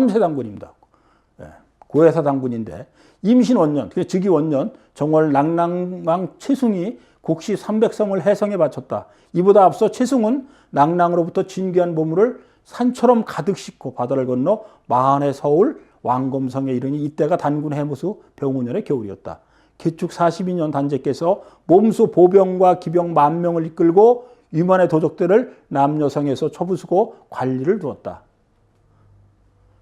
3세 당군입니다. 예, 고해사 당군인데 임신 원년, 즉위 원년 정월 낭랑왕 최숭이 곡시 300성을 해성에 바쳤다. 이보다 앞서 최숭은 낭랑으로부터 진귀한 보물을 산처럼 가득 싣고 바다를 건너 마한의 서울 왕검성에 이르니 이때가 단군 해무수 병우년의 겨울이었다. 개축 42년 단제께서 몸소 보병과 기병 10,000명을 이끌고 위만의 도적들을 남여성에서 처부수고 관리를 두었다.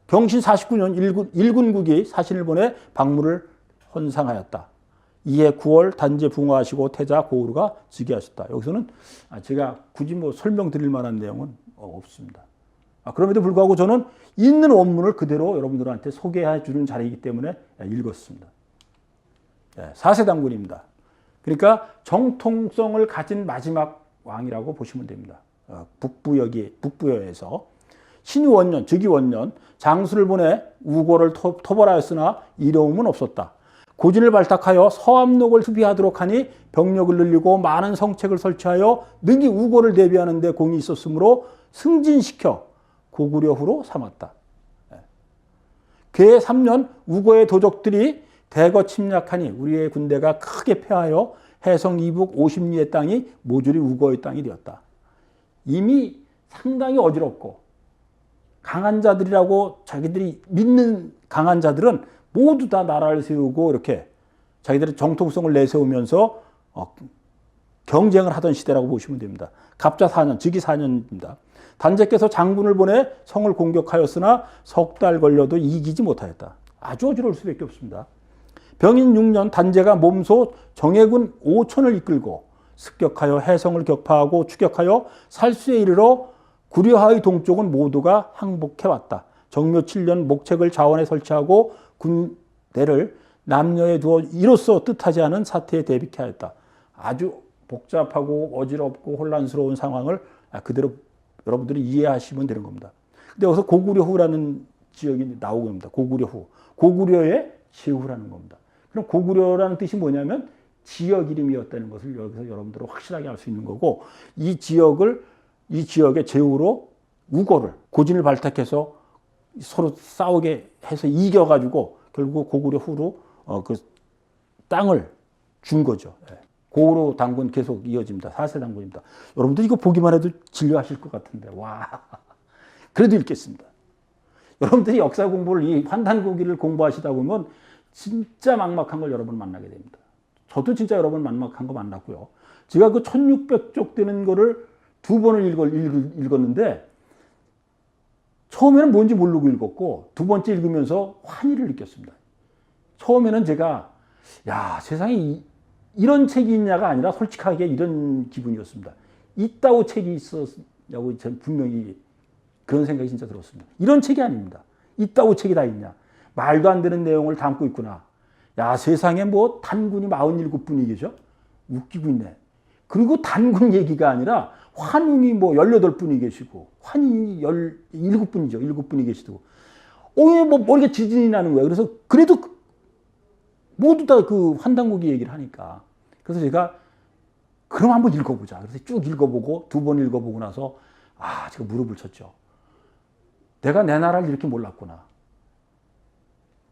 경신 49년 일군국이 사신을 보내 박무를 헌상하였다. 이해 9월 단제 붕어하시고 태자 고우르가 즉위하셨다. 여기서는 제가 굳이 설명드릴 만한 내용은 없습니다. 그럼에도 불구하고 저는 있는 원문을 그대로 여러분들한테 소개해 주는 자리이기 때문에 읽었습니다. 4세 당군입니다. 그러니까 정통성을 가진 마지막 왕이라고 보시면 됩니다. 북부여에서 신유 원년, 즉위 원년 장수를 보내 우고를 토벌하였으나 이로움은 없었다. 고진을 발탁하여 서암록을 수비하도록 하니 병력을 늘리고 많은 성책을 설치하여 능히 우고를 대비하는 데 공이 있었으므로 승진시켜 고구려후로 삼았다. 괴 3년 우고의 도적들이 대거 침략하니 우리의 군대가 크게 패하여 해성 이북 50리의 땅이 모조리 우고의 땅이 되었다. 이미 상당히 어지럽고 강한 자들이라고 자기들이 믿는 강한 자들은 모두 다 나라를 세우고 이렇게 자기들의 정통성을 내세우면서 경쟁을 하던 시대라고 보시면 됩니다. 갑자 4년, 즉위 4년입니다. 단제께서 장군을 보내 성을 공격하였으나 석 달 걸려도 이기지 못하였다. 아주 어지러울 수밖에 없습니다. 병인 6년 단제가 몸소 정예군 5천을 이끌고 습격하여 해성을 격파하고 추격하여 살수에 이르러 구려하의 동쪽은 모두가 항복해왔다. 정묘 7년 목책을 자원에 설치하고 군대를 남녀에 두어 이로써 뜻하지 않은 사태에 대비케 하였다. 아주 복잡하고 어지럽고 혼란스러운 상황을 그대로 여러분들이 이해하시면 되는 겁니다. 근데 여기서 고구려후라는 지역이 나오고 있습니다. 고구려후. 고구려의 제후라는 겁니다. 그럼 고구려라는 뜻이 뭐냐면 지역 이름이었다는 것을 여기서 여러분들은 확실하게 알 수 있는 거고, 이 지역의 제후로 우고를 고진을 발탁해서 서로 싸우게 해서 이겨가지고 결국 고구려 후로 그 땅을 준 거죠. 고구려 당군 계속 이어집니다. 4세 당군입니다. 여러분들 이거 보기만 해도 진료하실 것 같은데, 와, 그래도 읽겠습니다. 여러분들이 역사 공부를, 이 환단고기를 공부하시다 보면 진짜 막막한 걸 여러분 만나게 됩니다. 저도 진짜 여러분 막막한 거 만났고요. 제가 그 1600쪽 되는 거를 2번을 읽었는데, 처음에는 뭔지 모르고 읽었고, 두 번째 읽으면서 환희를 느꼈습니다. 처음에는 제가, 야, 세상에 이런 책이 있냐가 아니라 솔직하게 이런 기분이었습니다. 있다고 책이 있었냐고 저는 분명히 그런 생각이 진짜 들었습니다. 이런 책이 아닙니다. 있다고 책이 다 있냐. 말도 안 되는 내용을 담고 있구나. 야, 세상에 뭐 단군이 47분이 계셔? 웃기고 있네. 그리고 단군 얘기가 아니라 환웅이 뭐 18분이 계시고, 환이 17분이죠. 7분이 계시고. 뭐 머리가 지진이 나는 거예요. 그래서 그래도 모두 다 그 환단고기 얘기를 하니까. 그래서 제가 그럼 한번 읽어보자. 그래서 쭉 읽어보고 2번 읽어보고 나서 제가 무릎을 쳤죠. 내가 내 나라를 이렇게 몰랐구나.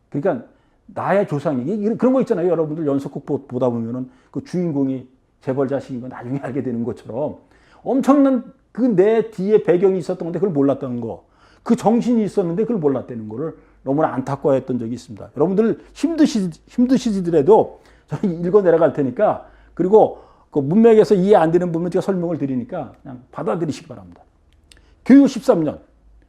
그러니까 나의 조상이 그런 거 있잖아요. 여러분들 연속극 보다 보면은 그 주인공이 재벌 자식인 거 나중에 알게 되는 것처럼 엄청난 그 내 뒤에 배경이 있었던 건데 그걸 몰랐다는 거. 그 정신이 있었는데 그걸 몰랐다는 거를 너무나 안타까워했던 적이 있습니다. 여러분들 힘드시더라도 저는 읽어 내려갈 테니까, 그리고 그 문맥에서 이해 안 되는 부분 제가 설명을 드리니까 그냥 받아들이시기 바랍니다. 교유 13년.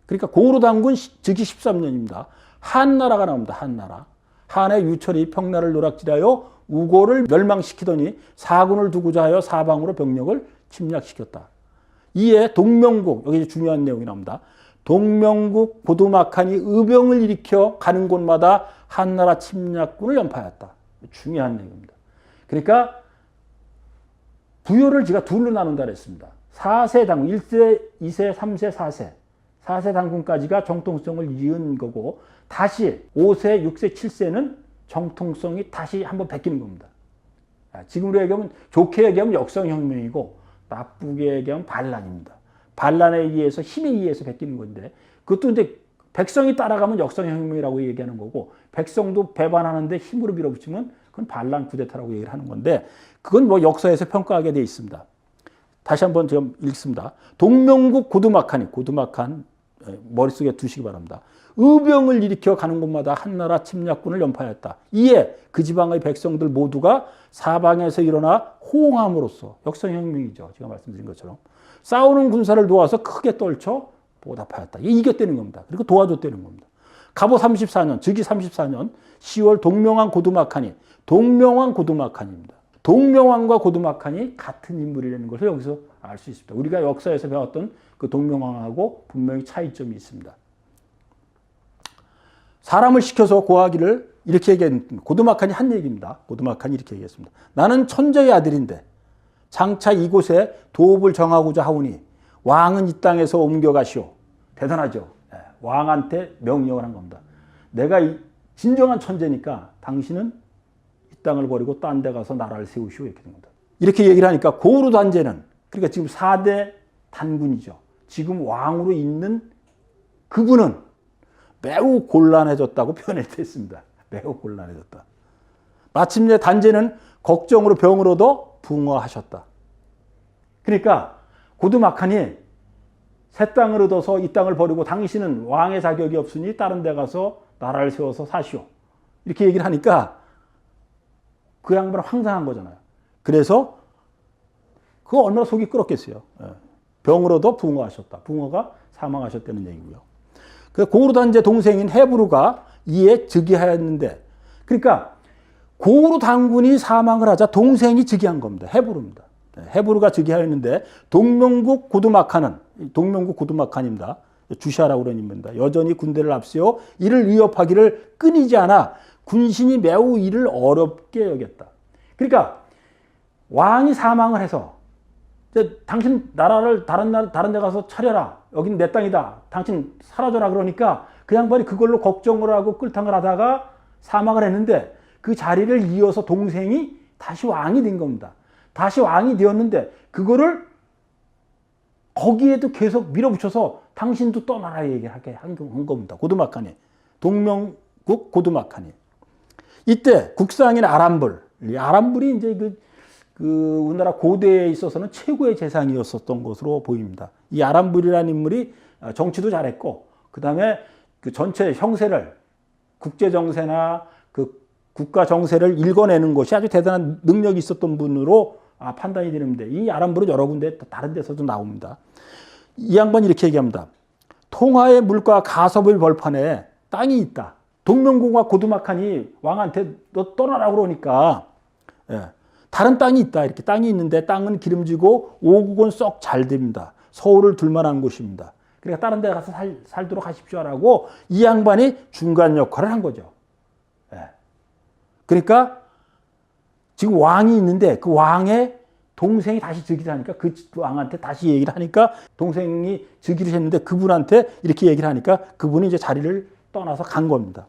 그러니까 고구려 당군 즉위 13년입니다. 한나라가 나옵니다. 한나라. 한의 유철이 평나를 노략질하여 우고를 멸망시키더니 사군을 두고자 하여 사방으로 병력을 침략시켰다. 이에 동명국, 여기 중요한 내용이 나옵니다. 동명국 보두막한이 의병을 일으켜 가는 곳마다 한나라 침략군을 연파하였다. 중요한 내용입니다. 그러니까 부여를 제가 둘로 나눈다 그랬습니다. 4세 당군, 1세, 2세, 3세, 4세. 4세 당군까지가 정통성을 이은 거고, 다시 5세, 6세, 7세는 정통성이 다시 한번 베뀌는 겁니다. 지금으로 얘기하면, 좋게 얘기하면 역성혁명이고, 나쁘게 얘기하면 반란입니다. 반란에 의해서, 힘에 의해서 베뀌는 건데, 그것도 이제 백성이 따라가면 역사혁명이라고 얘기하는 거고, 백성도 배반하는데 힘으로 밀어붙이면 그건 반란 쿠데타라고 얘기를 하는 건데, 그건 뭐 역사에서 평가하게 되어 있습니다. 다시 한번 좀 읽습니다. 동명국 고두막한 머릿속에 두시기 바랍니다. 의병을 일으켜 가는 곳마다 한나라 침략군을 연파하였다. 이에 그 지방의 백성들 모두가 사방에서 일어나 호응함으로써, 역사혁명이죠. 제가 말씀드린 것처럼 싸우는 군사를 도와서 크게 떨쳐 보답하였다. 이게 이겼다는 겁니다. 그리고 도와줬다는 겁니다. 갑오 34년, 즉위 34년 10월 동명왕 고두막한입니다. 동명왕과 고두막한이 같은 인물이라는 것을 여기서 알 수 있습니다. 우리가 역사에서 배웠던 그 동명왕하고 분명히 차이점이 있습니다. 사람을 시켜서 고하기를 이렇게 얘기했습니다. 고두막한이 한 얘기입니다. 고두막한이 이렇게 얘기했습니다. 나는 천재의 아들인데 장차 이곳에 도읍을 정하고자 하오니 왕은 이 땅에서 옮겨가시오. 대단하죠. 왕한테 명령을 한 겁니다. 내가 진정한 천재니까 당신은 이 땅을 버리고 딴 데 가서 나라를 세우시오. 이렇게 된 겁니다. 이렇게 얘기를 하니까 고우르 단제는, 그러니까 지금 4대 단군이죠. 지금 왕으로 있는 그분은 매우 곤란해졌다고 표현했습니다. 매우 곤란해졌다. 마침내 단제는 걱정으로 병으로도 붕어하셨다. 그러니까 고두막한이 새 땅을 얻어서 이 땅을 버리고 당신은 왕의 자격이 없으니 다른 데 가서 나라를 세워서 사시오. 이렇게 얘기를 하니까 그 양반은 황당한 거잖아요. 그래서 그거 얼마나 속이 끓었겠어요. 병으로도 붕어하셨다. 붕어가 사망하셨다는 얘기고요. 그 고우르 단제 동생인 헤브루가 이에 즉위하였는데, 그러니까 고우르 단군이 사망을 하자 동생이 즉위한 겁니다. 헤브루입니다. 헤브루가 즉위하였는데 동명국 고두막한입니다. 주시하라고 그런 인물입니다. 여전히 군대를 앞세워 이를 위협하기를 끊이지 않아 군신이 매우 이를 어렵게 여겼다. 그러니까 왕이 사망을 해서 당신 나라를 다른 데 가서 차려라. 여긴 내 땅이다. 당신 사라져라. 그러니까 그 양반이 그걸로 걱정을 하고 끌탕을 하다가 사망을 했는데, 그 자리를 이어서 동생이 다시 왕이 된 겁니다. 다시 왕이 되었는데 그거를 거기에도 계속 밀어붙여서 당신도 떠나라 얘기하게 한 겁니다. 고두막한이. 동명국 고두막한이. 이때 국상인 아람불이 이제 그 우리나라 고대에 있어서는 최고의 재상이었었던 것으로 보입니다. 이 아람불이라는 인물이 정치도 잘했고, 그 다음에 그 전체 형세를, 국제 정세나 그 국가 정세를 읽어내는 것이 아주 대단한 능력이 있었던 분으로 판단이 되는데, 이 아람불은 여러 군데 다른 데서도 나옵니다. 이 양반이 이렇게 얘기합니다. 통하의 물과 가섭의 벌판에 땅이 있다. 동명국과 고두막한이 왕한테 너 떠나라 그러니까 다른 땅이 있다. 이렇게 땅이 있는데 땅은 기름지고 오국은 썩 잘 됩니다. 서울을 둘만한 곳입니다. 그러니까 다른 데 가서 살도록 하십시오라고 이 양반이 중간 역할을 한 거죠. 그러니까 지금 왕이 있는데 그 왕의 동생이 다시 즉위를 하니까 그 왕한테 다시 얘기를 하니까, 동생이 즉위를 했는데 그분한테 이렇게 얘기를 하니까 그분이 이제 자리를 떠나서 간 겁니다.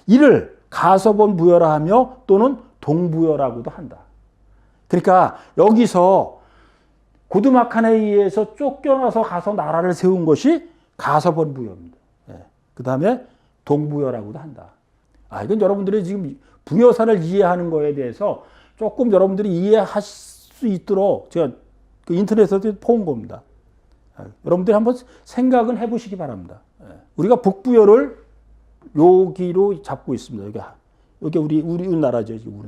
이를 가서본 부여라 하며 또는 동부여라고도 한다. 그러니까 여기서 고두막한에 의해서 쫓겨나서 가서 나라를 세운 것이 가서본 부여입니다. 그 다음에 동부여라고도 한다. 이건 여러분들이 지금 부여사를 이해하는 거에 대해서 조금 여러분들이 이해할 수 있도록 제가 그 인터넷에서 본 겁니다. 여러분들이 한번 생각은 해보시기 바랍니다. 우리가 북부여를 여기로 잡고 있습니다. 여기 우리나라죠. 지금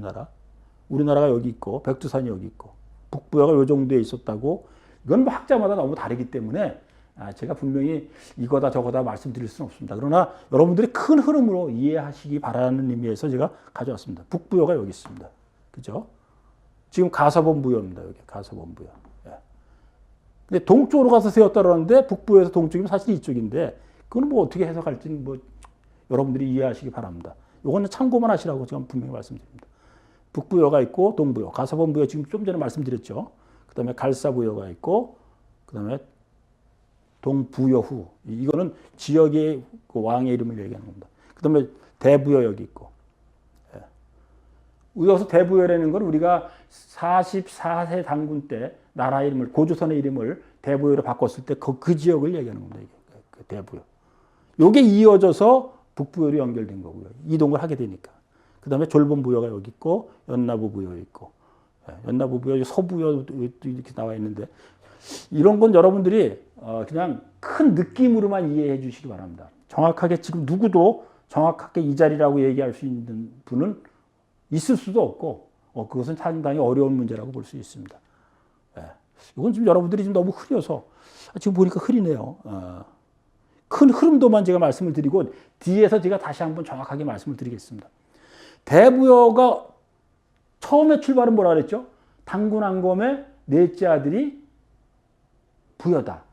우리나라가 여기 있고 백두산이 여기 있고 북부여가 요 정도에 있었다고. 이건 뭐 학자마다 너무 다르기 때문에 제가 분명히 이거다 저거다 말씀드릴 수는 없습니다. 그러나 여러분들이 큰 흐름으로 이해하시기 바라는 의미에서 제가 가져왔습니다. 북부여가 여기 있습니다. 그죠? 지금 가서본부여입니다. 여기 가서본부여. 근데 동쪽으로 가서 세웠다 그러는데 북부여에서 동쪽이면 사실 이쪽인데, 그건 뭐 어떻게 해석할지는 뭐 여러분들이 이해하시기 바랍니다. 이거는 참고만 하시라고 제가 분명히 말씀드립니다. 북부여가 있고 동부여, 가서본부여 지금 좀 전에 말씀드렸죠. 그 다음에 갈사부여가 있고, 그 다음에 동부여후. 이거는 지역의 그 왕의 이름을 얘기하는 겁니다. 그 다음에 대부여 여기 있고. 여기서 대부여라는 건 우리가 44세 단군 때 나라 이름을, 고조선의 이름을 대부여로 바꿨을 때 그 지역을 얘기하는 겁니다. 그 대부여. 요게 이어져서 북부여로 연결된 거고요. 이동을 하게 되니까. 그 다음에 졸본부여가 여기 있고, 연나부부여 있고, 연나부부여, 서부여 이렇게 나와 있는데, 이런 건 여러분들이 그냥 큰 느낌으로만 이해해 주시기 바랍니다. 정확하게 지금 누구도 정확하게 이 자리라고 얘기할 수 있는 분은 있을 수도 없고, 그것은 상당히 어려운 문제라고 볼 수 있습니다. 이건 지금 여러분들이 지금 너무 흐려서, 지금 보니까 흐리네요. 큰 흐름도만 제가 말씀을 드리고, 뒤에서 제가 다시 한번 정확하게 말씀을 드리겠습니다. 대부여가 처음에 출발은 뭐라 그랬죠? 당군왕검의 넷째 아들이 부여다.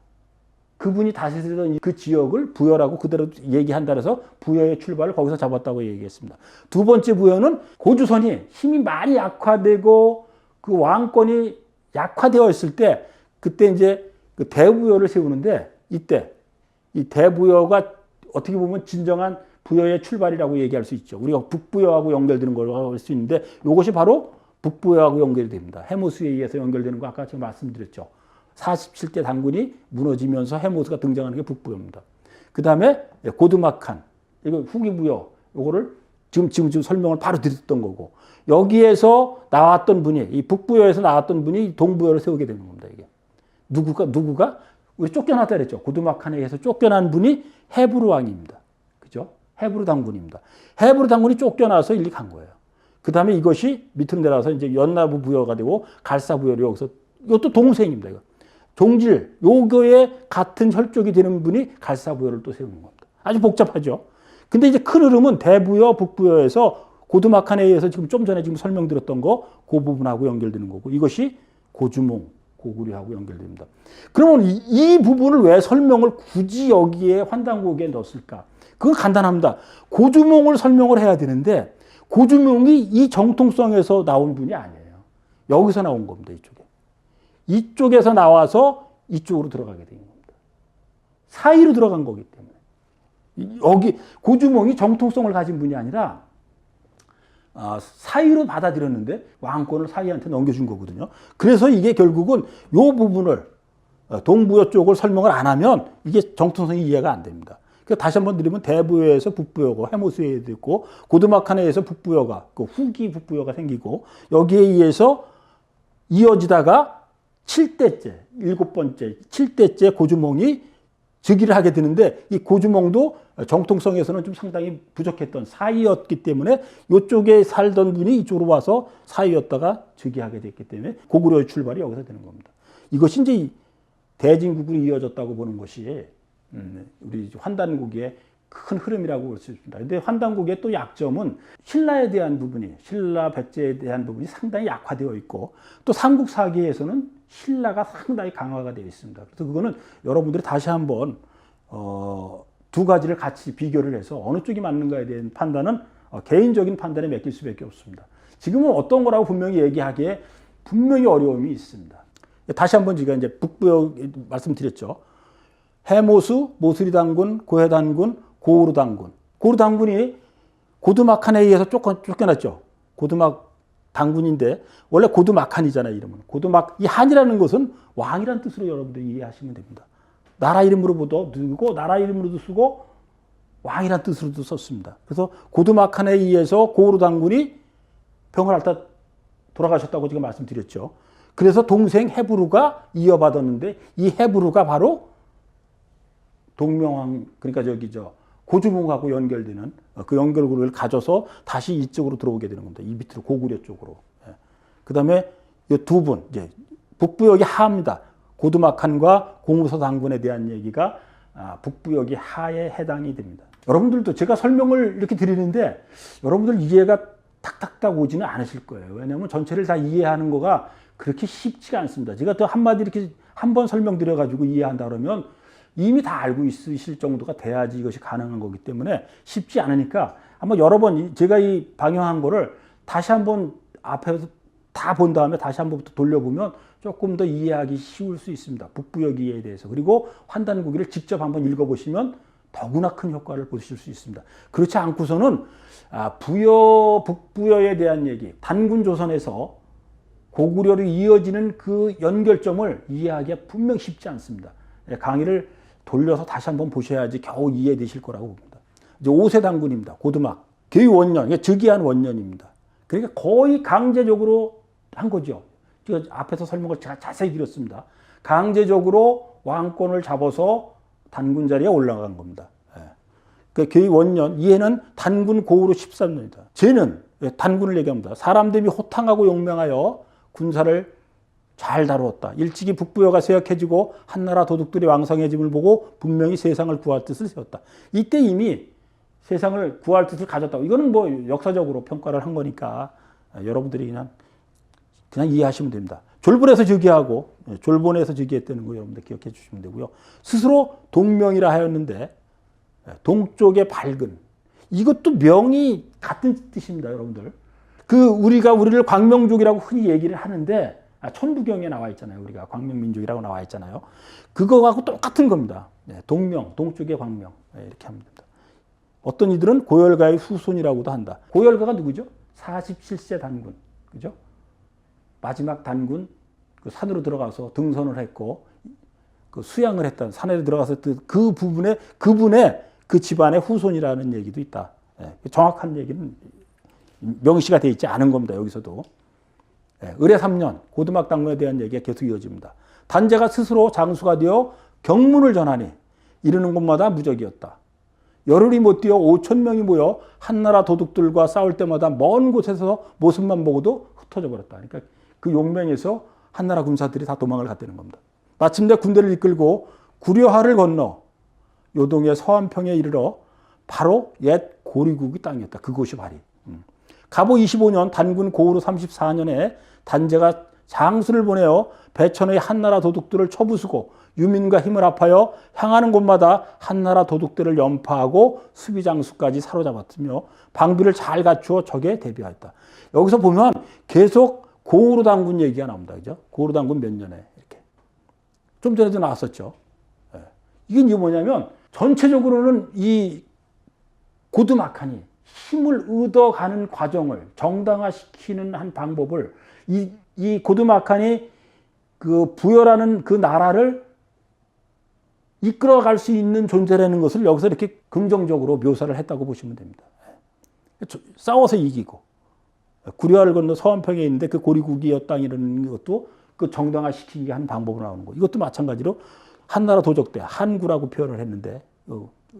그분이 다스리던 그 지역을 부여라고 그대로 얘기한다 해서 부여의 출발을 거기서 잡았다고 얘기했습니다. 두 번째 부여는 고주선이 힘이 많이 약화되고 그 왕권이 약화되어 있을 때 그때 이제 그 대부여를 세우는데 이때 이 대부여가 어떻게 보면 진정한 부여의 출발이라고 얘기할 수 있죠. 우리가 북부여하고 연결되는 걸로 할 수 있는데 이것이 바로 북부여하고 연결이 됩니다. 해모수에 의해서 연결되는 거 아까 제가 말씀드렸죠. 47대 당군이 무너지면서 해모수가 등장하는 게 북부여입니다. 그 다음에 고두막한, 이거 후기부여, 이거를 지금 설명을 바로 드렸던 거고, 여기에서 나왔던 분이, 이 북부여에서 나왔던 분이 동부여를 세우게 되는 겁니다, 이게. 누구가? 우리 쫓겨났다 그랬죠. 고두막한에 의해서 쫓겨난 분이 헤브르 왕입니다. 그죠? 헤브르 당군입니다. 헤브르 당군이 쫓겨나서 일리 간 거예요. 그 다음에 이것이 밑으로 내려와서 이제 연나부 부여가 되고 갈사부여로 여기서, 이것도 동생입니다, 이거. 종질, 요거에 같은 혈족이 되는 분이 갈사부여를 또 세우는 겁니다. 아주 복잡하죠. 근데 이제 큰 흐름은 대부여, 북부여에서 고두막한에 의해서 지금 좀 전에 지금 설명드렸던 거, 그 부분하고 연결되는 거고, 이것이 고주몽, 고구려하고 연결됩니다. 그러면 이 부분을 왜 설명을 굳이 여기에 환단고기에 넣었을까? 그건 간단합니다. 고주몽을 설명을 해야 되는데, 고주몽이 이 정통성에서 나온 분이 아니에요. 여기서 나온 겁니다, 이쪽에. 이쪽에서 나와서 이쪽으로 들어가게 된 겁니다. 사이로 들어간 거기 때문에. 여기 고주몽이 정통성을 가진 분이 아니라 사이로 받아들였는데 왕권을 사이한테 넘겨준 거거든요. 그래서 이게 결국은 이 부분을 동부여 쪽을 설명을 안 하면 이게 정통성이 이해가 안 됩니다. 그래서 다시 한번 드리면 대부여에서 북부여가 해모수에 있고 고두막한에 의해서 북부여가 그 후기 북부여가 생기고 여기에 의해서 이어지다가 7대째, 7번째, 7대째 고주몽이 즉위를 하게 되는데 이 고주몽도 정통성에서는 좀 상당히 부족했던 사이였기 때문에 이쪽에 살던 분이 이쪽으로 와서 사이였다가 즉위하게 됐기 때문에 고구려의 출발이 여기서 되는 겁니다. 이것이 이제 대진국으로 이어졌다고 보는 것이 우리 환단국의 큰 흐름이라고 볼 수 있습니다. 그런데 환단국의 또 약점은 신라에 대한 부분이, 신라 백제에 대한 부분이 상당히 약화되어 있고 또 삼국사기에서는 신라가 상당히 강화가 되어 있습니다. 그래서 그거는 여러분들이 다시 한번 두 가지를 같이 비교를 해서 어느 쪽이 맞는가에 대한 판단은 개인적인 판단에 맡길 수밖에 없습니다. 지금은 어떤 거라고 분명히 얘기하기에 분명히 어려움이 있습니다. 다시 한번 제가 이제 북부여 말씀드렸죠. 해모수, 모수리 당군, 고해 당군, 고우르 당군. 고우르 당군이 고두막한에 의해서 쫓겨났죠. 고두막 당군인데 원래 고두막한이잖아요, 이름은. 이 한이라는 것은 왕이라는 뜻으로 여러분들이 이해하시면 됩니다. 나라 이름으로도 쓰고 나라 이름으로도 쓰고 왕이라는 뜻으로도 썼습니다. 그래서 고두막한에 의해서 고우르 당군이 병을 앓다 돌아가셨다고 제가 말씀드렸죠. 그래서 동생 헤브루가 이어받았는데 이 헤브루가 바로 동명왕, 그러니까 고주몽하고 연결되는 그 연결고리를 가져서 다시 이쪽으로 들어오게 되는 겁니다. 이 밑으로 고구려 쪽으로. 그 다음에 이 두 분, 이제 북부역이 하입니다. 고두막한과 공우서 당군에 대한 얘기가 북부역이 하에 해당이 됩니다. 여러분들도 제가 설명을 이렇게 드리는데 여러분들 이해가 탁탁탁 오지는 않으실 거예요. 왜냐하면 전체를 다 이해하는 거가 그렇게 쉽지가 않습니다. 제가 또 한마디 이렇게 한 번 설명드려가지고 이해한다 그러면 이미 다 알고 있으실 정도가 돼야지 이것이 가능한 거기 때문에 쉽지 않으니까 한번 여러 번 제가 이 방영한 거를 다시 한번 앞에서 다 본 다음에 다시 한번부터 돌려보면 조금 더 이해하기 쉬울 수 있습니다. 북부여기에 대해서. 그리고 환단고기를 직접 한번 읽어보시면 더구나 큰 효과를 보실 수 있습니다. 그렇지 않고서는 북부여에 대한 얘기, 단군조선에서 고구려로 이어지는 그 연결점을 이해하기가 분명 쉽지 않습니다. 강의를 돌려서 다시 한번 보셔야지 겨우 이해되실 거라고 봅니다. 이제 5세 단군입니다. 고두막. 개의 원년, 이게 즉위한 원년입니다. 그러니까 거의 강제적으로 한 거죠. 제가 앞에서 설명을 제가 자세히 드렸습니다. 강제적으로 왕권을 잡아서 단군 자리에 올라간 겁니다. 그 개의 원년, 이해는 단군 고으로 13년이다. 쟤는 단군을 얘기합니다. 사람 대비 호탕하고 용맹하여 군사를 잘 다루었다. 일찍이 북부여가 쇠약해지고 한나라 도둑들이 왕성해짐을 보고 분명히 세상을 구할 뜻을 세웠다. 이때 이미 세상을 구할 뜻을 가졌다고. 이거는 뭐 역사적으로 평가를 한 거니까 여러분들이 그냥 이해하시면 됩니다. 졸본에서 즉위하고 졸본에서 즉위했다는 거 여러분들 기억해 주시면 되고요. 스스로 동명이라 하였는데 동쪽의 밝은, 이것도 명이 같은 뜻입니다, 여러분들. 우리를 광명족이라고 흔히 얘기를 하는데 천부경에 나와 있잖아요. 우리가 광명민족이라고 나와 있잖아요. 그거하고 똑같은 겁니다. 동명, 동쪽의 광명, 이렇게 하면 됩니다. 어떤 이들은 고열가의 후손이라고도 한다. 고열가가 누구죠? 47세 단군, 그죠? 마지막 단군, 그 산으로 들어가서 등선을 했고 그 수양을 했던, 산에 들어가서 그분의 그 집안의 후손이라는 얘기도 있다. 정확한 얘기는 명시가 되어 있지 않은 겁니다. 여기서도. 을의 3년 고두막 당군에 대한 얘기가 계속 이어집니다. 단제가 스스로 장수가 되어 경문을 전하니 이르는 곳마다 무적이었다. 열흘이 못 뛰어 5천 명이 모여 한나라 도둑들과 싸울 때마다 먼 곳에서 모습만 보고도 흩어져 버렸다. 그러니까 그 용맹에서 한나라 군사들이 다 도망을 갔다는 겁니다. 마침내 군대를 이끌고 구려하를 건너 요동의 서안평에 이르러 바로 옛 고리국의 땅이었다. 그곳이 발이. 가보 25년 단군 고으로 34년에 단제가 장수를 보내어 배천의 한나라 도둑들을 쳐부수고 유민과 힘을 합하여 향하는 곳마다 한나라 도둑들을 연파하고 수비장수까지 사로잡았으며 방비를 잘 갖추어 적에 대비하였다. 여기서 보면 계속 고으로 단군 얘기가 나옵니다. 그죠? 고으로 단군 몇 년에 이렇게. 좀 전에도 나왔었죠. 이게 뭐냐면 전체적으로는 이 고두막한이 힘을 얻어가는 과정을 정당화시키는 한 방법을 이 고두막한이 그 부여라는 그 나라를 이끌어갈 수 있는 존재라는 것을 여기서 이렇게 긍정적으로 묘사를 했다고 보시면 됩니다. 싸워서 이기고 구려를 건너 서안평에 있는데 그 고리국이여 땅이라는 것도 그 정당화시키게 하는 방법으로 나오는 거. 이것도 마찬가지로 한나라 도적대, 한구라고 표현을 했는데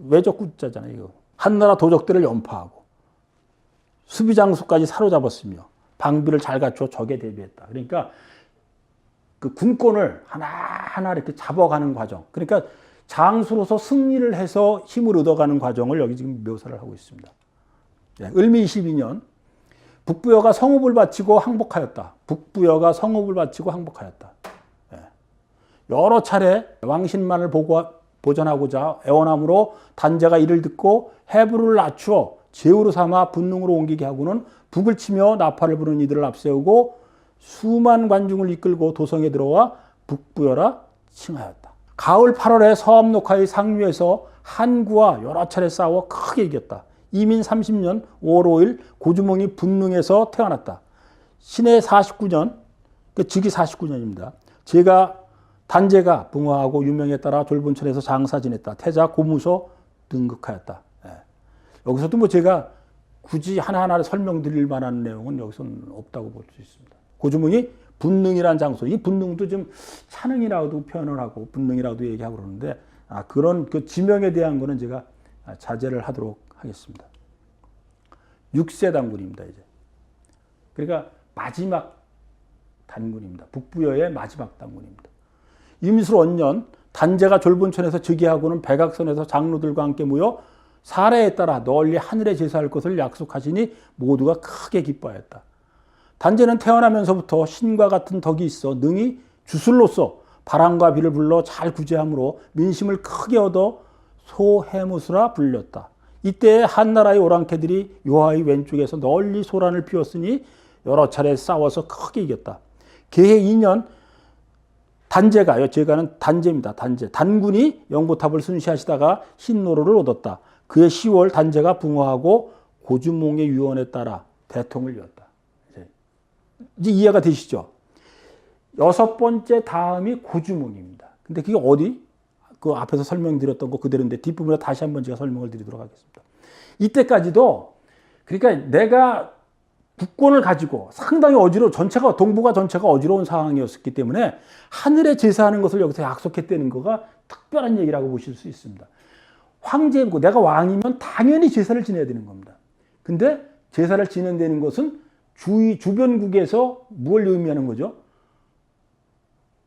외적구자잖아요. 이거. 한나라 도적들을 연파하고 수비장수까지 사로잡았으며 방비를 잘 갖추어 적에 대비했다. 그러니까 그 군권을 하나하나 이렇게 잡아가는 과정. 그러니까 장수로서 승리를 해서 힘을 얻어가는 과정을 여기 지금 묘사를 하고 있습니다. 을미 22년 북부여가 성읍을 바치고 항복하였다. 북부여가 성읍을 바치고 항복하였다. 여러 차례 왕신만을 보전하고자 애원함으로 단제가 이를 듣고 해부를 낮추어 제후로 삼아 분능으로 옮기게 하고는 북을 치며 나팔을 부는 이들을 앞세우고 수만 관중을 이끌고 도성에 들어와 북부여라 칭하였다. 가을 8월에 서암록하의 상류에서 한구와 여러 차례 싸워 크게 이겼다. 이민 30년 5월 5일 고주몽이 분능에서 태어났다. 신해 49년, 즉위 49년입니다. 단제가 붕어하고 유명에 따라 졸본천에서 장사 지냈다. 태자 고무소 등극하였다. 여기서도 뭐 제가 굳이 하나하나 설명드릴 만한 내용은 여기서는 없다고 볼 수 있습니다. 고주몽이 분능이라는 장소, 이 분능도 좀 찬응이라고도 표현을 하고 분능이라고도 얘기하고 그러는데 그런 그 지명에 대한 거는 제가 자제를 하도록 하겠습니다. 6세 단군입니다, 이제. 그러니까 마지막 단군입니다. 북부여의 마지막 단군입니다. 임술 원년 단제가 졸본천에서 즉위하고는 백악선에서 장로들과 함께 모여 사례에 따라 널리 하늘에 제사할 것을 약속하시니 모두가 크게 기뻐하였다. 단제는 태어나면서부터 신과 같은 덕이 있어 능히 주술로서 바람과 비를 불러 잘 구제함으로 민심을 크게 얻어 소해무수라 불렸다. 이때 한나라의 오랑캐들이 요하의 왼쪽에서 널리 소란을 피웠으니 여러 차례 싸워서 크게 이겼다. 개해 2년 단제가, 제가는 단제입니다. 단제. 단군이 영보탑을 순시하시다가 흰노로를 얻었다. 그해 10월 단제가 붕어하고 고주몽의 유언에 따라 대통을 이었다. 이제 이해가 되시죠? 6번째 다음이 고주몽입니다. 근데 그게 어디? 그 앞에서 설명드렸던 거 그대로인데 뒷부분에 다시 한번 제가 설명을 드리도록 하겠습니다. 이때까지도 그러니까 내가 국권을 가지고 상당히 동북아 전체가 어지러운 상황이었기 때문에 하늘에 제사하는 것을 여기서 약속했다는 거가 특별한 얘기라고 보실 수 있습니다. 황제고 내가 왕이면 당연히 제사를 지내야 되는 겁니다. 근데 제사를 지낸다는 것은 주변국에서 뭘 의미하는 거죠?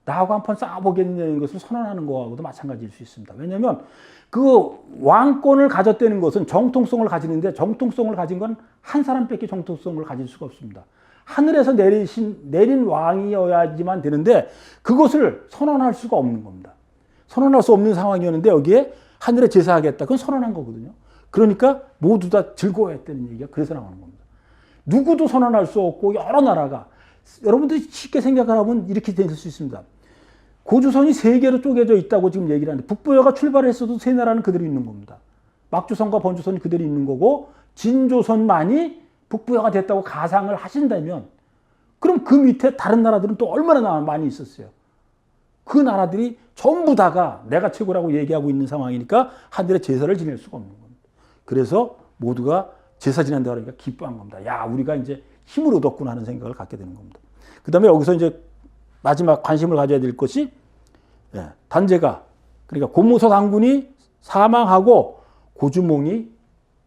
나하고 한판 싸워보겠다는 것을 선언하는 거하고도 마찬가지일 수 있습니다. 왜냐하면 그 왕권을 가졌다는 것은 정통성을 가지는데 정통성을 가진 건 한 사람밖에 정통성을 가질 수가 없습니다. 하늘에서 내린 왕이어야지만 되는데 그것을 선언할 수가 없는 겁니다. 선언할 수 없는 상황이었는데 여기에 하늘에 제사하겠다. 그건 선언한 거거든요. 그러니까 모두 다 즐거워했다는 얘기가 그래서 나오는 겁니다. 누구도 선언할 수 없고 여러 나라가 여러분들이 쉽게 생각을 하면 이렇게 될 수 있습니다. 고조선이 세 개로 쪼개져 있다고 지금 얘기를 하는데 북부여가 출발했어도 세 나라는 그대로 있는 겁니다. 막조선과 번조선이 그대로 있는 거고 진조선만이 북부여가 됐다고 가상을 하신다면 그럼 그 밑에 다른 나라들은 또 얼마나 많이 있었어요. 그 나라들이 전부 다가 내가 최고라고 얘기하고 있는 상황이니까 하늘에 제사를 지낼 수가 없는 겁니다. 그래서 모두가 제사 지낸다 그러니까 기뻐한 겁니다. 야, 우리가 이제 힘을 얻었구나 하는 생각을 갖게 되는 겁니다. 그 다음에 여기서 이제 마지막 관심을 가져야 될 것이 단제가 그러니까 고무서 당군이 사망하고 고주몽이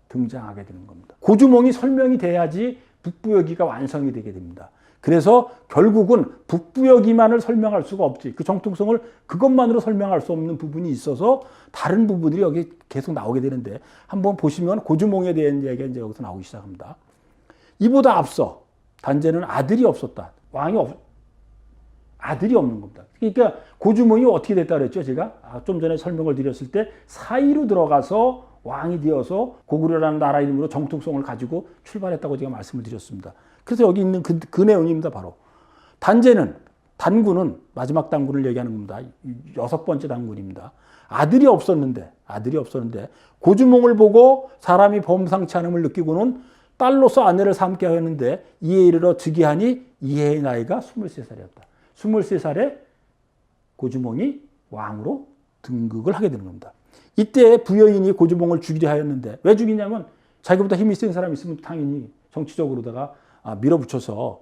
등장하게 되는 겁니다. 고주몽이 설명이 돼야지 북부여기가 완성이 되게 됩니다. 그래서 결국은 북부여기만을 설명할 수가 없지. 그 정통성을 그것만으로 설명할 수 없는 부분이 있어서 다른 부분들이 여기 계속 나오게 되는데 한번 보시면 고주몽에 대한 이야기가 이제 여기서 나오기 시작합니다. 이보다 앞서 단제는 아들이 없었다. 아들이 없는 겁니다. 그러니까 고주몽이 어떻게 됐다 그랬죠? 제가 좀 전에 설명을 드렸을 때 사이로 들어가서 왕이 되어서 고구려라는 나라 이름으로 정통성을 가지고 출발했다고 제가 말씀을 드렸습니다. 그래서 여기 있는 그 내용입니다. 바로 단군은 마지막 단군을 얘기하는 겁니다. 6번째 단군입니다. 아들이 없었는데 고주몽을 보고 사람이 범상치 않음을 느끼고는 딸로서 아내를 삼게 하였는데 이에 이르러 즉위하니 이해의 나이가 23살이었다. 23살에 고주몽이 왕으로 등극을 하게 되는 겁니다. 이때 부여인이 고주몽을 죽이려 하였는데 왜 죽이냐면 자기보다 힘이 센 사람이 있으면 당연히 정치적으로다가 밀어붙여서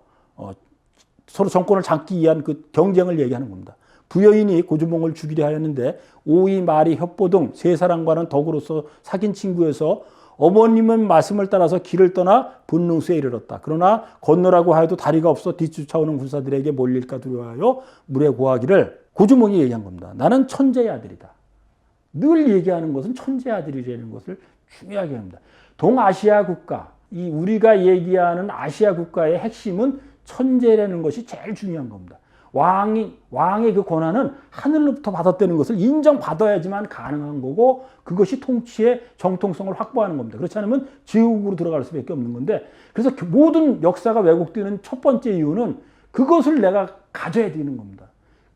서로 정권을 잡기 위한 그 경쟁을 얘기하는 겁니다. 부여인이 고주몽을 죽이려 하였는데 오이, 말이, 협보 등 세 사람과는 덕으로서 사귄 친구여서 어머님은 말씀을 따라서 길을 떠나 분릉수에 이르렀다. 그러나 건너라고 하여도 다리가 없어 뒤쫓아오는 군사들에게 몰릴까 두려워하여 물에 고하기를 고주몽이 얘기한 겁니다. 나는 천재의 아들이다. 늘 얘기하는 것은 천재 아들이라는 것을 중요하게 합니다. 동아시아 국가, 이 우리가 얘기하는 아시아 국가의 핵심은 천재라는 것이 제일 중요한 겁니다. 왕의 그 권한은 하늘로부터 받았다는 것을 인정받아야지만 가능한 거고 그것이 통치의 정통성을 확보하는 겁니다. 그렇지 않으면 제국으로 들어갈 수밖에 없는 건데 그래서 모든 역사가 왜곡되는 첫 번째 이유는 그것을 내가 가져야 되는 겁니다.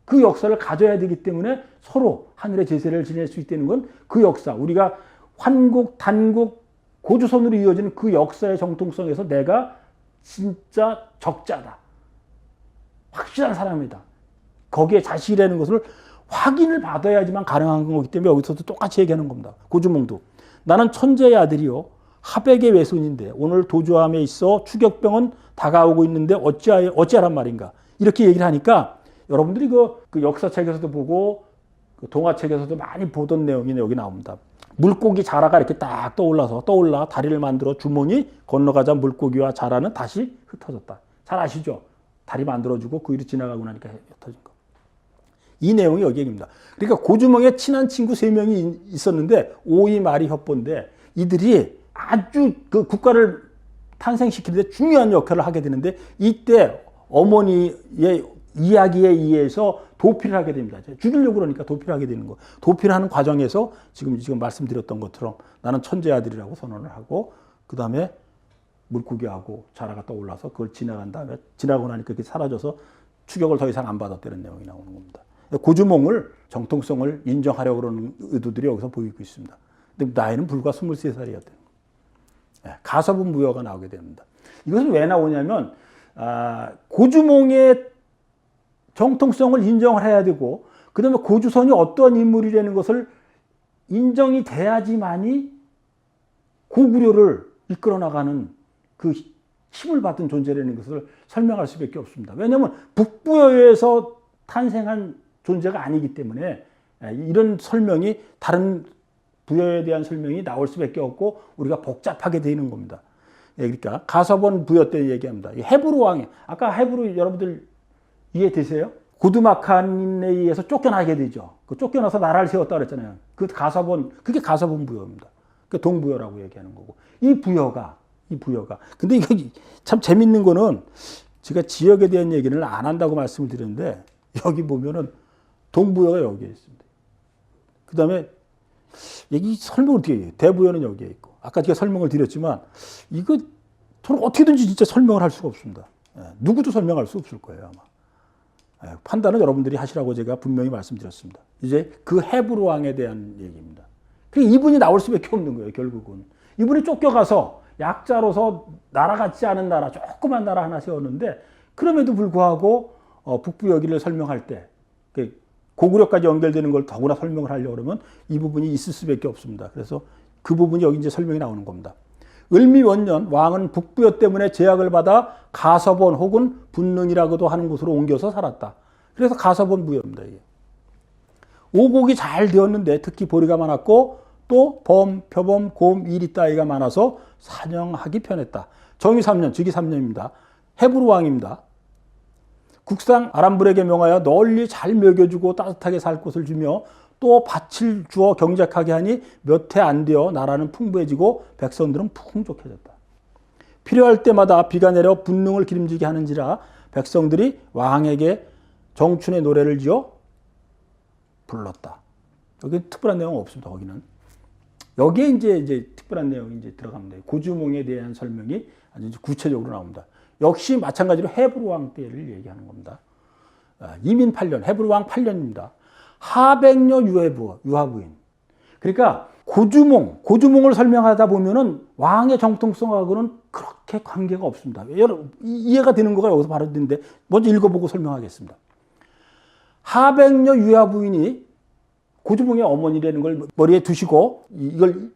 그 역사를 가져야 되기 때문에 서로 하늘의 제사를 지낼 수 있다는 건 그 역사, 우리가 환국, 단국, 고조선으로 이어지는 그 역사의 정통성에서 내가 진짜 적자다. 확실한 사람이다. 거기에 자식이라는 것을 확인을 받아야지만 가능한 거기 때문에 여기서도 똑같이 얘기하는 겁니다. 고주몽도. 나는 천재의 아들이요. 하백의 외손인데 오늘 도주함에 있어 추격병은 다가오고 있는데 어찌하란 말인가. 이렇게 얘기를 하니까 여러분들이 그 역사책에서도 보고 그 동화책에서도 많이 보던 내용이 여기 나옵니다. 물고기 자라가 이렇게 딱 떠올라 다리를 만들어 주몽이 건너가자 물고기와 자라는 다시 흩어졌다. 잘 아시죠? 다리 만들어주고 그 위로 지나가고 나니까 흩어진 거. 이 내용이 여기입니다. 그러니까 고주몽의 친한 친구 3명이 있었는데 오이, 말이, 협보인데 이들이 아주 그 국가를 탄생시키는데 중요한 역할을 하게 되는데 이때 어머니의 이야기에 의해서 도피를 하게 됩니다. 죽이려고 그러니까 도피를 하게 되는 거. 도피를 하는 과정에서 지금 말씀드렸던 것처럼 나는 천재 아들이라고 선언을 하고 그 다음에 물고기하고 자라가 떠올라서 그걸 지나간 다음에 지나고 나니까 그게 사라져서 추격을 더 이상 안 받았다는 내용이 나오는 겁니다. 고주몽을 정통성을 인정하려고 그러는 의도들이 여기서 보이고 있습니다. 근데 나이는 불과 23살이었다는 겁니다. 가서분 무효가 나오게 됩니다. 이것은 왜 나오냐면 고주몽의 정통성을 인정을 해야 되고 그 다음에 고주선이 어떤 인물이라는 것을 인정이 돼야지만이 고구려를 이끌어 나가는 그 힘을 받은 존재라는 것을 설명할 수밖에 없습니다. 왜냐하면 북부여에서 탄생한 존재가 아니기 때문에 이런 설명이 다른 부여에 대한 설명이 나올 수밖에 없고 우리가 복잡하게 되는 겁니다. 그러니까 가서본 부여 때 얘기합니다. 헤브로 왕이 아까 헤브로 여러분들 이해되세요? 구두마칸에 의해서 쫓겨나게 되죠. 그 쫓겨나서 나라를 세웠다 그랬잖아요. 그 가서본 그게 가서본 부여입니다. 그 동부여라고 얘기하는 거고 이 부여가 근데 이거 참 재밌는 거는 제가 지역에 대한 얘기를 안 한다고 말씀을 드렸는데 여기 보면은 동부여가 여기에 있습니다. 그 다음에 여기 설명을 어떻게 해요? 대부여는 여기에 있고 아까 제가 설명을 드렸지만 이거 저는 어떻게든지 진짜 설명을 할 수가 없습니다. 누구도 설명할 수 없을 거예요 아마. 판단은 여러분들이 하시라고 제가 분명히 말씀드렸습니다. 이제 그 헤브로 왕에 대한 얘기입니다. 이분이 나올 수밖에 없는 거예요 결국은. 이분이 쫓겨가서 약자로서 나라 같지 않은 나라 조그만 나라 하나 세웠는데 그럼에도 불구하고 북부 여기를 설명할 때 고구려까지 연결되는 걸 더구나 설명을 하려고 그러면 이 부분이 있을 수밖에 없습니다. 그래서 그 부분이 여기 이제 설명이 나오는 겁니다. 을미원년 왕은 북부여 때문에 제약을 받아 가서본 혹은 분릉이라고도 하는 곳으로 옮겨서 살았다. 그래서 가서본 부여입니다. 이게. 오곡이 잘 되었는데 특히 보리가 많았고 또 범, 표범, 곰, 이리 따위가 많아서 사냥하기 편했다. 정의 3년, 즉위 3년입니다. 헤브로 왕입니다. 국상 아람불에게 명하여 널리 잘 먹여주고 따뜻하게 살 곳을 주며 또 밭을 주어 경작하게 하니 몇 해 안 되어 나라는 풍부해지고 백성들은 풍족해졌다. 필요할 때마다 비가 내려 분능을 기름지게 하는지라 백성들이 왕에게 정춘의 노래를 지어 불렀다. 여기 특별한 내용은 없습니다. 거기는 여기에 이제 특별한 내용이 이제 들어갑니다. 고주몽에 대한 설명이 아주 구체적으로 나옵니다. 역시 마찬가지로 헤브로 왕 때를 얘기하는 겁니다. 이민 8년, 헤브로 왕 8년입니다. 하백녀 유하부인. 그러니까 고주몽을 설명하다 보면은 왕의 정통성하고는 그렇게 관계가 없습니다. 여러분 이해가 되는 거가 여기서 바로 되는데 먼저 읽어보고 설명하겠습니다. 하백녀 유하부인이 고주몽의 어머니라는 걸 머리에 두시고 이걸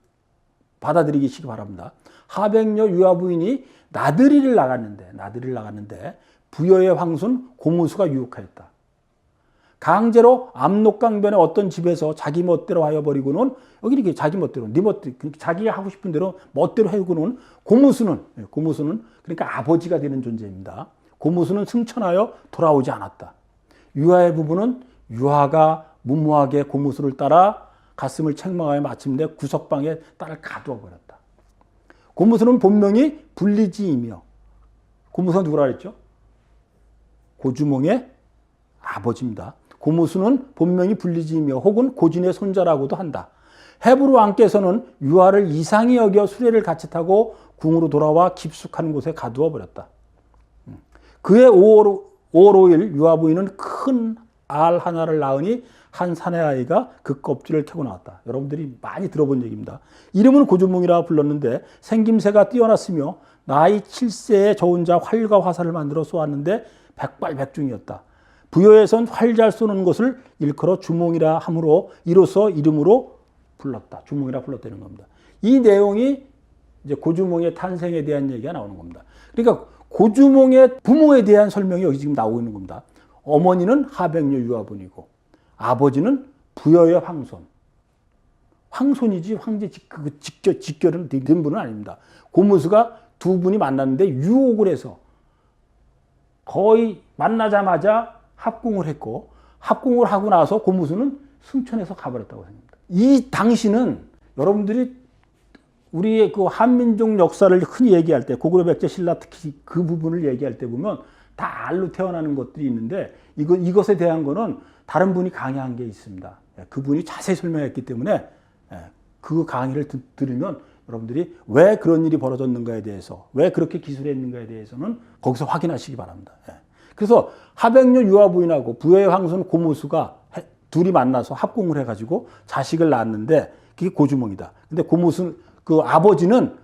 받아들이시기 바랍니다. 하백녀 유하부인이 나들이를 나갔는데 부여의 황순 고무수가 유혹하였다. 강제로 압록강변의 어떤 집에서 자기 멋대로 하여 버리고는 여기 이렇게 자기 멋대로 자기가 하고 싶은 대로 멋대로 해고는 고무수는 그러니까 아버지가 되는 존재입니다. 고무수는 승천하여 돌아오지 않았다. 유하의 부부는 유하가 무모하게 고무수를 따라 가슴을 책망하여 마침내 구석방에 딸을 가두어 버렸다. 고무수는 본명이 불리지이며 고무수가 누구라 그랬죠? 고주몽의 아버지입니다. 고무수는 본명이 불리지이며 혹은 고진의 손자라고도 한다. 헤브로 왕께서는 유아를 이상히 여겨 수레를 같이 타고 궁으로 돌아와 깊숙한 곳에 가두어 버렸다. 그의 5월 5일 유아 부인은 큰 알 하나를 낳으니 한 사내 아이가 그 껍질을 캐고 나왔다. 여러분들이 많이 들어본 얘기입니다. 이름은 고주몽이라 불렀는데 생김새가 뛰어났으며 나이 7세에 저 혼자 활과 화살을 만들어 쏘았는데 백발백중이었다. 부여에선 활 잘 쏘는 것을 일컬어 주몽이라 함으로 이로써 이름으로 불렀다. 주몽이라 불렀다는 겁니다. 이 내용이 이제 고주몽의 탄생에 대한 얘기가 나오는 겁니다. 그러니까 고주몽의 부모에 대한 설명이 여기 지금 나오고 있는 겁니다. 어머니는 하백녀 유아분이고 아버지는 부여의 황손. 황손이지 황제 직결은 된 분은 아닙니다. 고무수가 두 분이 만났는데 유혹을 해서 거의 만나자마자 합궁을 했고 합궁을 하고 나서 고무수는 승천해서 가버렸다고 합니다. 이 당시는 여러분들이 우리의 그 한민족 역사를 흔히 얘기할 때 고구려 백제 신라 특히 그 부분을 얘기할 때 보면 다 알로 태어나는 것들이 있는데 이것에 대한 거는 다른 분이 강의한 게 있습니다. 그분이 자세히 설명했기 때문에 그 강의를 들으면 여러분들이 왜 그런 일이 벌어졌는가에 대해서 왜 그렇게 기술했는가에 대해서는 거기서 확인하시기 바랍니다. 그래서 하백녀 유아부인하고 부여의 황손 고무수가 둘이 만나서 합궁을 해가지고 자식을 낳았는데 그게 고주몽이다. 근데 고무수 그 아버지는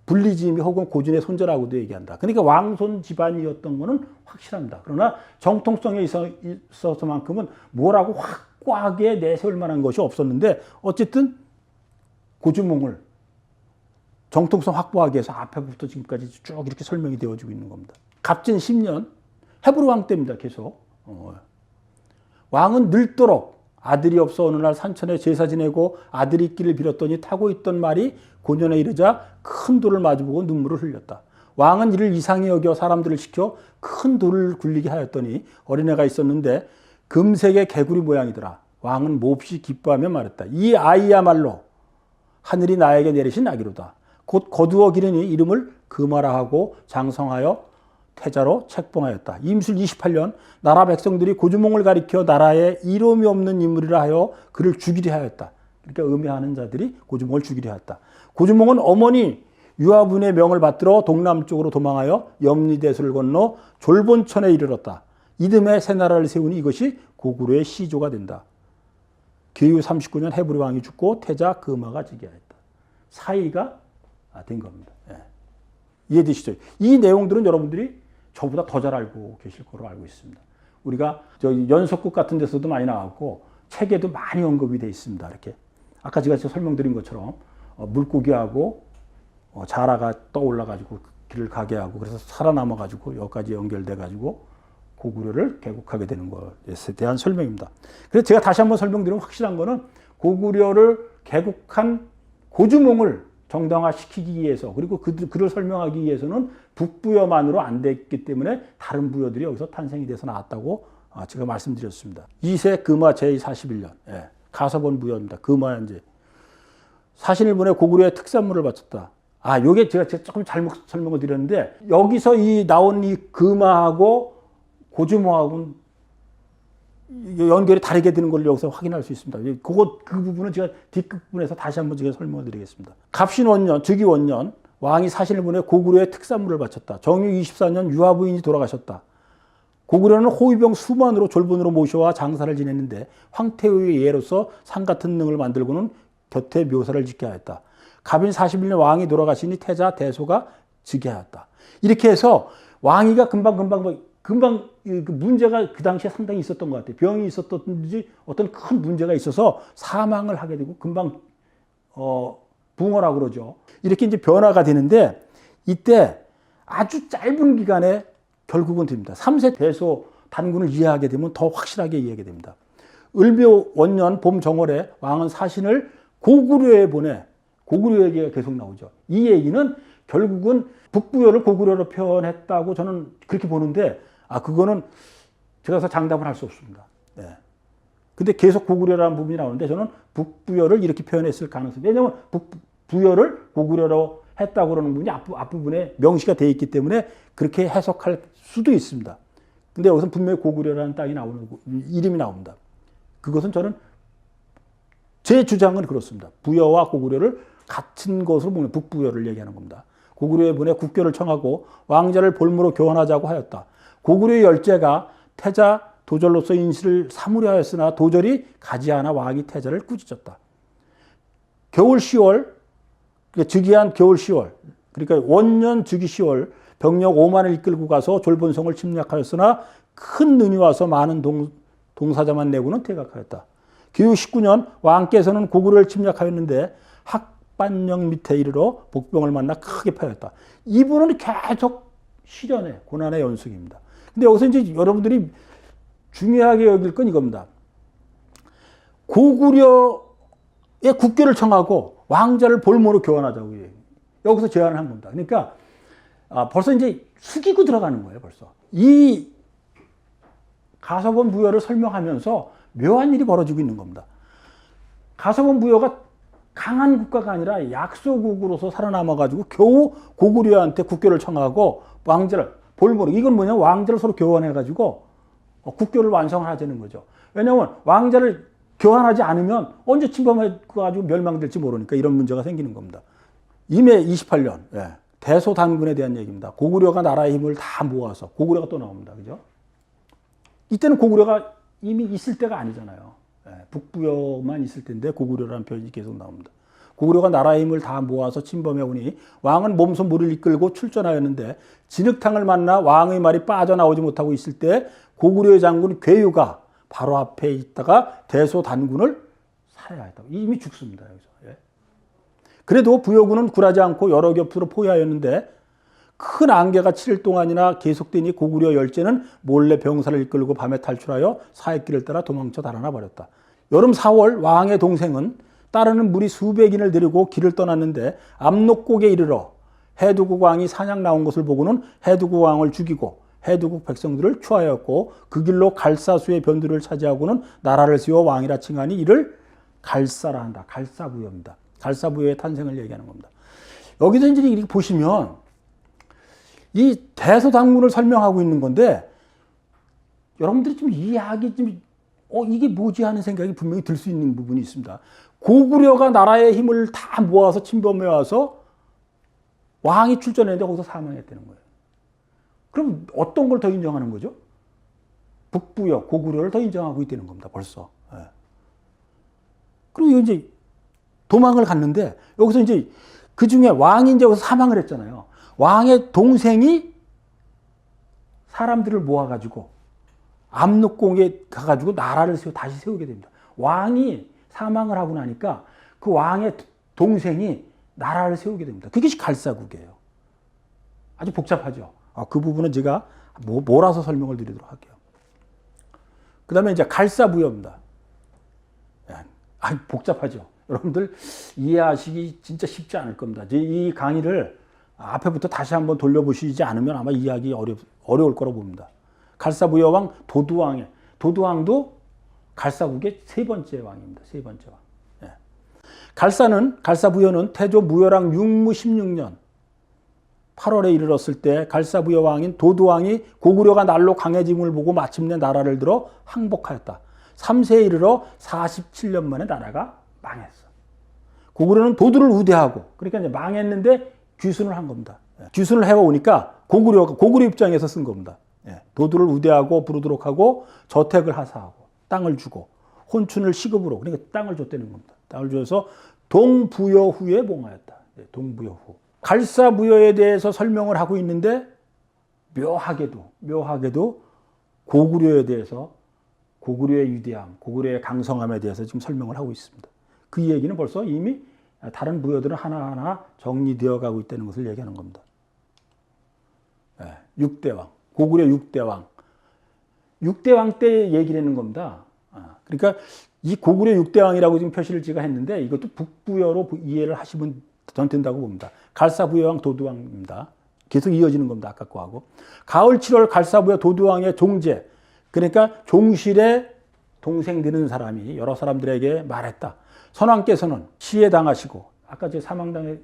불리지미 혹은 고진의 손자라고도 얘기한다. 그러니까 왕손 집안이었던 거는 확실합니다. 그러나 정통성에 있어서만큼은 뭐라고 확 확고하게 내세울 만한 것이 없었는데 어쨌든 고주몽을 정통성 확보하기 위해서 앞에부터 지금까지 쭉 이렇게 설명이 되어지고 있는 겁니다. 갑진 10년 헤브르 왕 때입니다. 계속. 왕은 늙도록 아들이 없어 어느 날 산천에 제사 지내고 아들이 있기를 빌었더니 타고 있던 말이 고년에 이르자 큰 돌을 마주보고 눈물을 흘렸다. 왕은 이를 이상히 여겨 사람들을 시켜 큰 돌을 굴리게 하였더니 어린애가 있었는데 금색의 개구리 모양이더라. 왕은 몹시 기뻐하며 말했다. 이 아이야말로 하늘이 나에게 내리신 아기로다. 곧 거두어 기르니 이름을 금하라 하고 장성하여 태자로 책봉하였다. 임술 28년 나라 백성들이 고주몽을 가리켜 나라에 이름이 없는 인물이라 하여 그를 죽이려 하였다. 그러니까 음해하는 자들이 고주몽을 죽이려 하였다. 고주몽은 어머니 유아분의 명을 받들어 동남쪽으로 도망하여 염리대수를 건너 졸본천에 이르렀다. 이듬해 새 나라를 세우니 이것이 고구려의 시조가 된다. 기후 39년 헤브리 왕이 죽고 태자 금하가 즉위하였다. 사이가 된 겁니다. 예. 이해되시죠? 이 내용들은 여러분들이 저보다 더 잘 알고 계실 거로 알고 있습니다. 우리가 연속극 같은 데서도 많이 나왔고 책에도 많이 언급이 되어 있습니다. 이렇게 아까 제가 설명드린 것처럼 물고기하고 자라가 떠올라가지고 길을 가게 하고 그래서 살아남아가지고 여기까지 연결돼가지고 고구려를 개국하게 되는 것에 대한 설명입니다. 그래서 제가 다시 한번 설명드리면 확실한 거는 고구려를 개국한 고주몽을 정당화시키기 위해서 그리고 그를 설명하기 위해서는 북부여만으로 안 됐기 때문에 다른 부여들이 여기서 탄생이 돼서 나왔다고 제가 말씀드렸습니다. 2세 금화 제41년 예, 가서본 부여입니다. 금화연제 사신을 보내 고구려의 특산물을 바쳤다. 요게 제가 조금 잘못 설명을 드렸는데 여기서 나온 이 금화하고 고주몽하고는 연결이 다르게 되는 걸 여기서 확인할 수 있습니다. 그 부분은 제가 뒷부분에서 다시 한번 제가 설명을 드리겠습니다. 갑신원년, 즉위원년 왕이 사신을 보내 고구려의 특산물을 바쳤다. 정유 24년 유아 부인이 돌아가셨다. 고구려는 호위병 수만으로 졸본으로 모셔와 장사를 지냈는데 황태우의 예로서 상 같은 능을 만들고는 곁에 묘사를 짓게 하였다. 갑인 41년 왕이 돌아가시니 태자 대소가 즉위하였다. 이렇게 해서 왕위가 금방 문제가 그 당시에 상당히 있었던 것 같아요. 병이 있었던지 어떤 큰 문제가 있어서 사망을 하게 되고 금방 붕어라고 그러죠. 이렇게 이제 변화가 되는데 이때 아주 짧은 기간에 결국은 됩니다. 3세 대소 단군을 이해하게 되면 더 확실하게 이해하게 됩니다. 을묘 원년 봄 정월에 왕은 사신을 고구려에 보내 고구려 얘기가 계속 나오죠. 이 얘기는 결국은 북부여를 고구려로 표현했다고 저는 그렇게 보는데 그거는 제가 장담을 할 수 없습니다. 네. 근데 계속 고구려라는 부분이 나오는데 저는 북부여를 이렇게 표현했을 가능성이 왜냐하면 북부여를 고구려로 했다고 그러는 부분이 앞부분에 명시가 되어 있기 때문에 그렇게 해석할 수도 있습니다. 근데 여기서 분명히 고구려라는 땅이 이름이 나옵니다. 그것은 저는 제 주장은 그렇습니다. 부여와 고구려를 같은 것으로 보면 북부여를 얘기하는 겁니다. 고구려에 보내 국교를 청하고 왕자를 볼모로 교환하자고 하였다. 고구려의 열제가 태자 도절로서 인실을 사무려 하였으나 도절이 가지 않아 왕이 태자를 꾸짖었다. 겨울 10월, 즉위한 겨울 10월, 그러니까 원년 즉위 10월 병력 5만을 이끌고 가서 졸본성을 침략하였으나 큰 눈이 와서 많은 동사자만 내고는 퇴각하였다. 기후 19년 왕께서는 고구려를 침략하였는데 학반령 밑에 이르러 복병을 만나 크게 패였다. 이분은 계속 시련의 고난의 연속입니다. 근데 여기서 이제 여러분들이 중요하게 여길 건 이겁니다. 고구려의 국교를 청하고 왕자를 볼모로 교환하자고 여기서 제안을 한 겁니다. 그러니까 벌써 이제 숙이고 들어가는 거예요. 벌써 이 가서본 부여를 설명하면서 묘한 일이 벌어지고 있는 겁니다. 가서본 부여가 강한 국가가 아니라 약소국으로서 살아남아가지고 겨우 고구려한테 국교를 청하고 왕자를 볼모로 이건 뭐냐 왕자를 서로 교환해가지고 국교를 완성하자는 거죠. 왜냐하면 왕자를 교환하지 않으면 언제 침범해가지고 멸망될지 모르니까 이런 문제가 생기는 겁니다. 임해 28년 대소단군에 대한 얘기입니다. 고구려가 나라의 힘을 다 모아서 고구려가 또 나옵니다. 그죠? 이때는 고구려가 이미 있을 때가 아니잖아요. 북부여만 있을 때인데 고구려라는 표현이 계속 나옵니다. 고구려가 나라의 힘을 다 모아서 침범해 오니 왕은 몸소 무리를 이끌고 출전하였는데 진흙탕을 만나 왕의 말이 빠져나오지 못하고 있을 때 고구려의 장군 괴유가 바로 앞에 있다가 대소단군을 살해야 했다고. 이미 죽습니다. 여기서. 예. 그래도 부여군은 굴하지 않고 여러 겹으로 포위하였는데 큰 안개가 7일 동안이나 계속되니 고구려 열제는 몰래 병사를 이끌고 밤에 탈출하여 사익길을 따라 도망쳐 달아나 버렸다. 여름 4월 왕의 동생은 따르는 무리 수백인을 데리고 길을 떠났는데 압록곡에 이르러 해두국 왕이 사냥 나온 것을 보고는 해두국 왕을 죽이고 해두국 백성들을 추하였고 그 길로 갈사수의 변두를 차지하고는 나라를 세워 왕이라 칭하니 이를 갈사라 한다. 갈사부여입니다. 갈사부여의 탄생을 얘기하는 겁니다. 여기서 이제 이렇게 보시면 이 대소당군을 설명하고 있는 건데 여러분들이 좀 이해하기 좀 이게 뭐지 하는 생각이 분명히 들 수 있는 부분이 있습니다. 고구려가 나라의 힘을 다 모아서 침범해 와서 왕이 출전했는데 거기서 사망했다는 거예요. 그럼 어떤 걸 더 인정하는 거죠? 북부여, 고구려를 더 인정하고 있다는 겁니다. 벌써. 예. 그리고 이제 도망을 갔는데 여기서 이제 그 중에 왕이 이제 여기서 사망을 했잖아요. 왕의 동생이 사람들을 모아가지고 압록공에 가가지고 나라를 다시 세우게 됩니다. 왕이 사망을 하고 나니까 그 왕의 동생이 나라를 세우게 됩니다. 그게 갈사국이에요. 아주 복잡하죠. 그 부분은 제가 몰아서 설명을 드리도록 할게요. 그 다음에 이제 갈사부여입니다. 복잡하죠. 여러분들 이해하시기 진짜 쉽지 않을 겁니다. 이 강의를 앞에부터 다시 한번 돌려보시지 않으면 아마 이해하기 어려울 거라고 봅니다. 갈사부여왕 도두왕도 갈사국의 세 번째 왕입니다. 세 번째 왕. 예. 갈사부여는 태조 무열왕 육무 16년 8월에 이르렀을 때 갈사부여 왕인 도두왕이 고구려가 날로 강해짐을 보고 마침내 나라를 들어 항복하였다. 3세에 이르러 47년 만에 나라가 망했어. 고구려는 도두를 우대하고 그러니까 이제 망했는데 귀순을 한 겁니다. 귀순을 해오니까 고구려 입장에서 쓴 겁니다. 도두를 우대하고 부르도록 하고 저택을 하사하고 땅을 주고 혼춘을 시급으로 그러니까 땅을 줬다는 겁니다. 땅을 줘서 동부여후에 봉하였다. 동부여후. 갈사부여에 대해서 설명을 하고 있는데 묘하게도 고구려에 대해서 고구려의 위대함, 고구려의 강성함에 대해서 지금 설명을 하고 있습니다. 그 얘기는 벌써 이미 다른 부여들은 하나하나 정리되어 가고 있다는 것을 얘기하는 겁니다. 6대왕, 고구려 6대왕. 6대왕 때 얘기를 하는 겁니다. 그러니까 이 고구려 6대왕이라고 지금 표시를 제가 했는데 이것도 북부여로 이해를 하시면 전 된다고 봅니다. 갈사부여왕 도두왕입니다. 계속 이어지는 겁니다. 아까 거하고. 가을 7월 갈사부여 도두왕의 종제, 그러니까 종실의 동생 되는 사람이 여러 사람들에게 말했다. 선왕께서는 시해 당하시고 아까 제가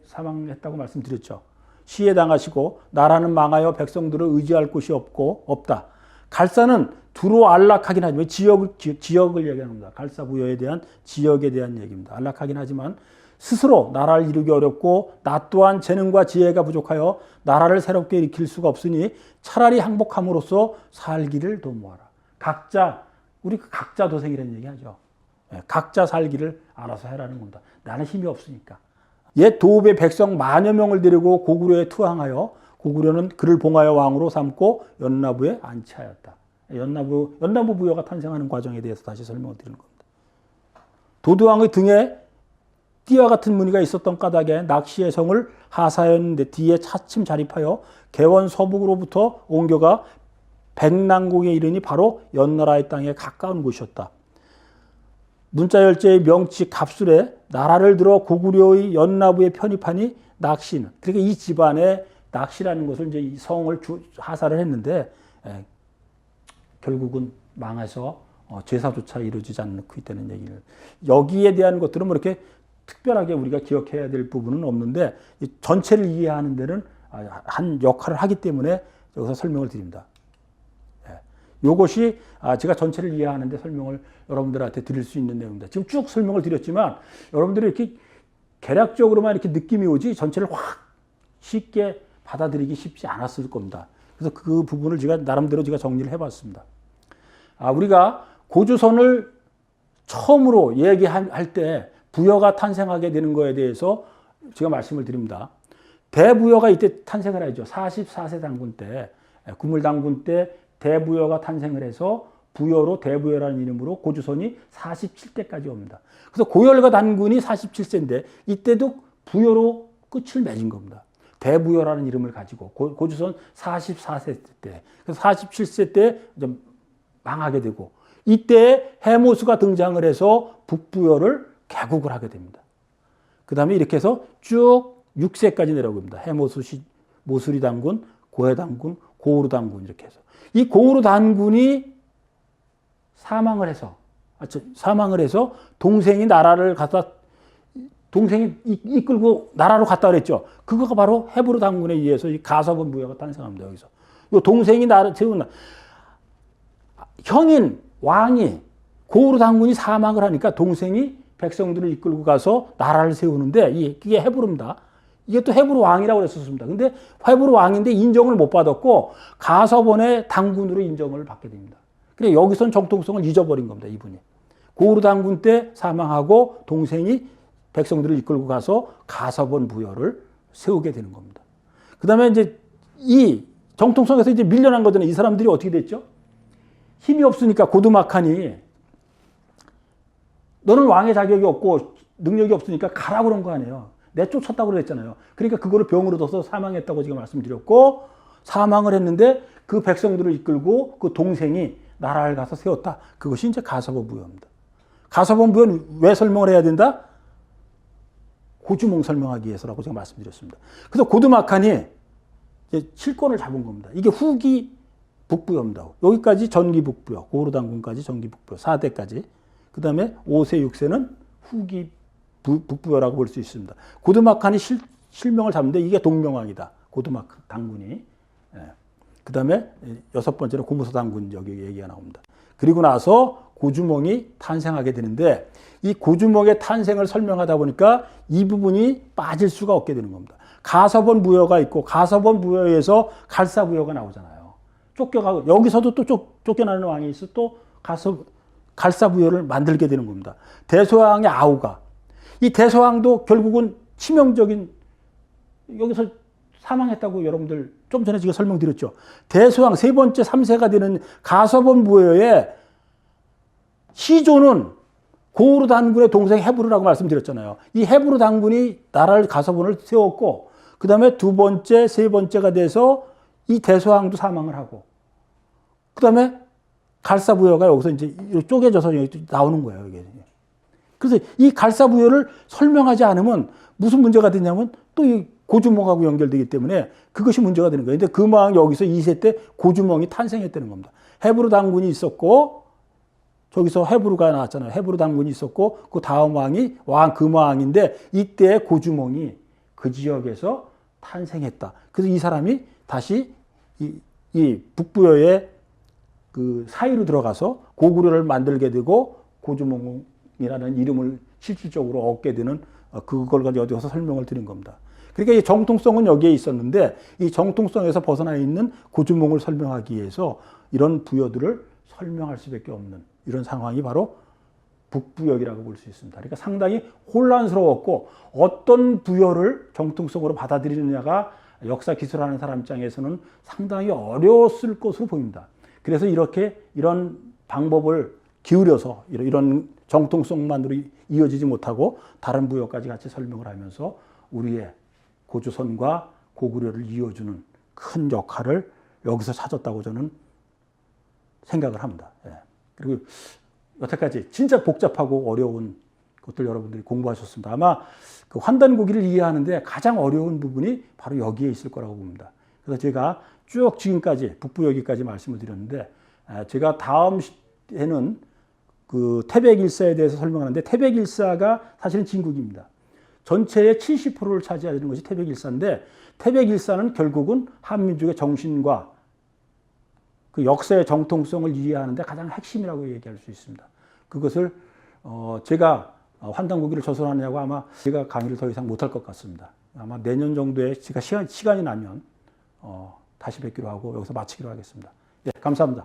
사망했다고 말씀드렸죠. 시해 당하시고 나라는 망하여 백성들을 의지할 곳이 없다. 갈사는 두루 안락하긴 하지만 지역을 얘기합니다. 갈사부여에 대한 지역에 대한 얘기입니다. 안락하긴 하지만 스스로 나라를 이루기 어렵고 나 또한 재능과 지혜가 부족하여 나라를 새롭게 일으킬 수가 없으니 차라리 항복함으로써 살기를 도모하라. 우리 각자 도생이라는 얘기하죠. 각자 살기를 알아서 해라는 겁니다. 나는 힘이 없으니까. 옛 도읍의 백성 만여 명을 데리고 고구려에 투항하여 고구려는 그를 봉하여 왕으로 삼고 연나부에 안치하였다. 연나부 부여가 탄생하는 과정에 대해서 다시 설명을 드리는 겁니다. 도두왕의 등에 띠와 같은 무늬가 있었던 까닭에 낚시의 성을 하사였는데 뒤에 차츰 자립하여 개원 서북으로부터 옮겨가 백남공에 이르니 바로 연나라의 땅에 가까운 곳이었다. 문자열제의 명치 갑술에 나라를 들어 고구려의 연나부에 편입하니 낚시는 그러니까 이 집안에 낚시라는 것을 이제 이 성을 하사를 했는데 결국은 망해서 제사조차 이루어지지 않고 있다는 얘기를 여기에 대한 것들은 뭐 이렇게 특별하게 우리가 기억해야 될 부분은 없는데 전체를 이해하는 데는 한 역할을 하기 때문에 여기서 설명을 드립니다. 이것이 제가 전체를 이해하는 데 설명을 여러분들한테 드릴 수 있는 내용입니다. 지금 쭉 설명을 드렸지만 여러분들이 이렇게 개략적으로만 이렇게 느낌이 오지 전체를 확 쉽게 받아들이기 쉽지 않았을 겁니다. 그래서 그 부분을 나름대로 제가 정리를 해봤습니다. 우리가 고조선을 처음으로 얘기할 때 부여가 탄생하게 되는 거에 대해서 제가 말씀을 드립니다. 대부여가 이때 탄생을 하죠. 44세 당군 때, 구물당군 때 대부여가 탄생을 해서 부여로 대부여라는 이름으로 고조선이 47대까지 옵니다. 그래서 고열과 단군이 47세인데 이때도 부여로 끝을 맺은 겁니다. 대부여라는 이름을 가지고 고조선 44세 때, 그래서 47세 때 좀 망하게 되고 이때 해모수가 등장을 해서 북부여를 개국을 하게 됩니다. 그 다음에 이렇게 해서 쭉 6세까지 내려옵니다. 해모수, 모수리 단군, 고해 단군, 고우르 단군 이렇게 해서 이 고우르 단군이 사망을 해서 동생이 나라를 갖다 동생이 이끌고 나라로 갔다 그랬죠. 그거가 바로 헤브르 단군에 의해서 이 가서본 부여가 탄생합니다. 여기서 요 동생이 나를 세운 형인 왕이 고우르 단군이 사망을 하니까 동생이 백성들을 이끌고 가서 나라를 세우는데 이게 헤브르입니다. 이게 또 헤브르 왕이라고 그랬었습니다. 근데 헤브르 왕인데 인정을 못 받았고 가서본의 단군으로 인정을 받게 됩니다. 그래 여기선 정통성을 잊어버린 겁니다. 이분이 고우르 단군 때 사망하고 동생이 백성들을 이끌고 가서 가서본 부여를 세우게 되는 겁니다. 그 다음에 이제 이 정통성에서 이제 밀려난 거잖아요. 이 사람들이 어떻게 됐죠? 힘이 없으니까 고두마칸이 너는 왕의 자격이 없고 능력이 없으니까 가라 그런 거 아니에요. 내쫓았다고 그랬잖아요. 그러니까 그거를 병으로 둬서 사망했다고 지금 말씀드렸고 사망을 했는데 그 백성들을 이끌고 그 동생이 나라를 가서 세웠다. 그것이 이제 가서본 부여입니다. 가서본 부여는 왜 설명을 해야 된다? 고주몽 설명하기 위해서라고 제가 말씀드렸습니다. 그래서 고두마칸이 이제 실권을 잡은 겁니다. 이게 후기 북부여입니다. 여기까지 전기 북부여, 고우르 단군까지 전기 북부여, 4대까지. 그 다음에 5세, 6세는 후기 북부여라고 볼 수 있습니다. 고두마칸이 실명을 잡는데 이게 동명왕이다. 고두마칸 단군이. 예. 그 다음에 6번째는 고무서 단군 여기 얘기가 나옵니다. 그리고 나서 고주몽이 탄생하게 되는데 이 고주몽의 탄생을 설명하다 보니까 이 부분이 빠질 수가 없게 되는 겁니다. 가서본 부여가 있고 가서본 부여에서 갈사부여가 나오잖아요. 쫓겨가고 여기서도 또 쫓겨나는 왕이 있어 또 갈사부여를 만들게 되는 겁니다. 대소왕의 아우가 이 대소왕도 결국은 치명적인 여기서 사망했다고 여러분들 좀 전에 제가 설명드렸죠. 대소왕 세 번째 3세가 되는 가서본 부여의 시조는 고우르 단군의 동생 헤브르라고 말씀드렸잖아요. 이 헤브르 단군이 나라를 가서본을 세웠고 그 다음에 두 번째, 세 번째가 돼서 이 대소왕도 사망을 하고 그 다음에 갈사부여가 여기서 이제 쪼개져서 나오는 거예요. 이게. 그래서 이 갈사부여를 설명하지 않으면 무슨 문제가 되냐면 또 이 고주몽하고 연결되기 때문에 그것이 문제가 되는 거예요. 근데 금왕 여기서 2세 때 고주몽이 탄생했다는 겁니다. 헤브르 단군이 있었고 저기서 헤브르가 나왔잖아요. 헤브르 단군이 있었고 그 다음 왕이 금왕인데 이때 고주몽이 그 지역에서 탄생했다. 그래서 이 사람이 다시 이 북부여의 그 사이로 들어가서 고구려를 만들게 되고 고주몽이라는 이름을 실질적으로 얻게 되는 그걸 가지고 어디 가서 설명을 드린 겁니다. 그러니까 이 정통성은 여기에 있었는데 이 정통성에서 벗어나 있는 고주몽을 설명하기 위해서 이런 부여들을 설명할 수밖에 없는 이런 상황이 바로 북부여이라고 볼 수 있습니다. 그러니까 상당히 혼란스러웠고 어떤 부여를 정통성으로 받아들이느냐가 역사 기술하는 사람 입장에서는 상당히 어려웠을 것으로 보입니다. 그래서 이런 방법을 기울여서 이런 정통성만으로 이어지지 못하고 다른 부여까지 같이 설명을 하면서 우리의 고조선과 고구려를 이어주는 큰 역할을 여기서 찾았다고 저는 생각을 합니다. 예. 그리고 여태까지 진짜 복잡하고 어려운 것들 여러분들이 공부하셨습니다. 아마 그 환단고기를 이해하는데 가장 어려운 부분이 바로 여기에 있을 거라고 봅니다. 그래서 제가 쭉 지금까지 북부여기까지 말씀을 드렸는데 제가 다음 해는 그 태백일사에 대해서 설명하는데 태백일사가 사실은 진국입니다. 전체의 70%를 차지하는 것이 태백일사인데 태백일사는 결국은 한민족의 정신과 그 역사의 정통성을 이해하는데 가장 핵심이라고 얘기할 수 있습니다. 그것을 제가 환단고기를 조선하느냐고 아마 제가 강의를 더 이상 못할 것 같습니다. 아마 내년 정도에 제가 시간이 나면 다시 뵙기로 하고 여기서 마치기로 하겠습니다. 예, 감사합니다.